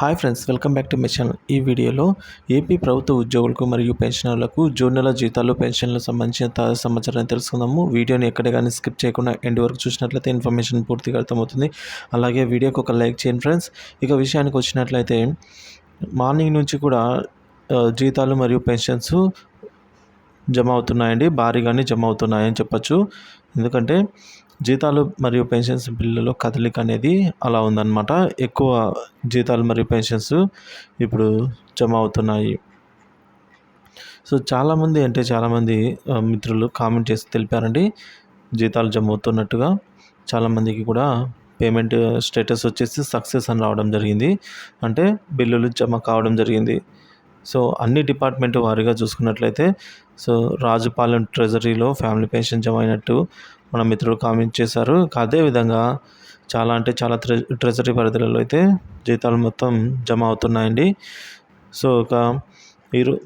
Hi friends, welcome back to my channel. ఈ వీడియోలో AP ప్రభుత్వ ఉద్యోగులకు మరియు పెన్షనర్లకు జూన్ నెల జీతాలు పెన్షన్లకు సంబంధించిన తాజా సమాచారాన్ని తెలుసుకుందాము. వీడియోని ఎక్కడ కానీ స్కిప్ చేయకుండా ఎండ్ వరకు చూసినట్లయితే ఇన్ఫర్మేషన్ పూర్తిగా అర్థమవుతుంది. అలాగే వీడియోకి ఒక లైక్ చేయండి ఫ్రెండ్స్. ఇక విషయానికి వచ్చినట్లయితే మార్నింగ్ నుంచి కూడా జీతాలు మరియు పెన్షన్స్ జమ అవుతున్నాయండి. భారీగానే జమ అవుతున్నాయని చెప్పచ్చు. ఎందుకంటే జీతాలు మరియు పెన్షన్స్ బిల్లులో కదలిక అనేది అలా ఉందన్నమాట. ఎక్కువ జీతాలు మరియు పెన్షన్స్ ఇప్పుడు జమ అవుతున్నాయి. సో చాలామంది మిత్రులు కామెంట్ చేసి తెలిపారండి, జీతాలు జమ అవుతున్నట్టుగా. చాలామందికి కూడా పేమెంట్ స్టేటస్ వచ్చేసి సక్సెస్ అని రావడం జరిగింది, అంటే బిల్లులు జమ కావడం జరిగింది. సో అన్ని డిపార్ట్మెంట్ వారీగా చూసుకున్నట్లయితే రాజుపాలెం ట్రెజరీలో ఫ్యామిలీ పెన్షన్ జమ అయినట్టు మన మిత్రులు కామెంట్ చేశారు. అదేవిధంగా చాలా ట్రెజరీ పరిధిలో అయితే జీతాలు మొత్తం జమ అవుతున్నాయండి. సో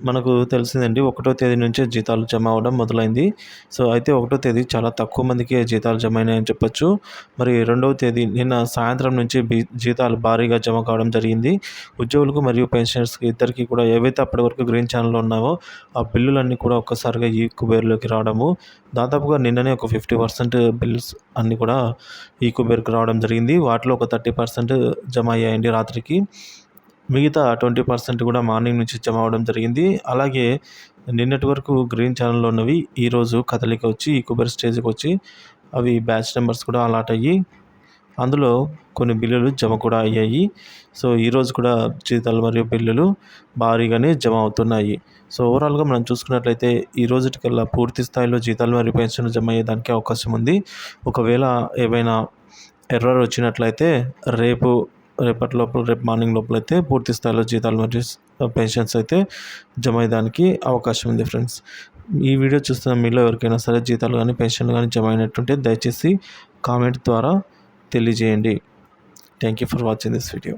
మనకు తెలిసిందండి, 1వ తేదీ నుంచే జీతాలు జమ అవ్వడం మొదలైంది. సో అయితే 1వ తేదీ చాలా తక్కువ మందికే జీతాలు జమ అయినాయని చెప్పొచ్చు. మరి 2వ తేదీ నిన్న సాయంత్రం నుంచి జీతాలు భారీగా జమ కావడం జరిగింది. ఉద్యోగులకు మరియు పెన్షనర్స్కి ఇద్దరికి కూడా ఏవైతే అప్పటి వరకు గ్రీన్ ఛానల్లో ఉన్నావో ఆ బిల్లులన్నీ కూడా ఒక్కసారిగా ఈ కుబేర్లోకి రావడము, దాదాపుగా నిన్ననే ఒక 50% బిల్స్ అన్నీ కూడా ఈ కుబేర్కి రావడం జరిగింది. వాటిలో ఒక 30% జమ అయ్యాయండి రాత్రికి. మిగతా 20% కూడా మార్నింగ్ నుంచి జమ అవ్వడం జరిగింది. అలాగే నిన్నటి వరకు గ్రీన్ ఛానల్లో ఉన్నవి ఈరోజు కదలిక వచ్చి ఈ కుబేర్ స్టేజ్కి వచ్చి అవి బ్యాచ్ నెంబర్స్ కూడా అలాట్ అయ్యి అందులో కొన్ని బిల్లులు జమ కూడా అయ్యాయి. సో ఈరోజు కూడా జీతాలు మరియు బిల్లులు భారీగానే జమ అవుతున్నాయి. సో ఓవరాల్గా మనం చూసుకున్నట్లయితే ఈ రోజుటికల్లా పూర్తి స్థాయిలో జీతాలు మరియు పెన్షన్లు జమ అయ్యేదానికి అవకాశం ఉంది. ఒకవేళ ఏవైనా ఎర్రర్ వచ్చినట్లయితే రేపు మార్నింగ్ లోపల అయితే పూర్తి స్థాయిలో జీతాలు మరియు పెన్షన్స్ అయితే జమ అయ్యేదానికి అవకాశం ఉంది ఫ్రెండ్స్. ఈ వీడియో చూస్తున్న మీలో ఎవరికైనా సరే జీతాలు కానీ పెన్షన్లు కానీ జమ అయినట్టుంటే దయచేసి కామెంట్ ద్వారా తెలియజేయండి. Thank you for watching this video.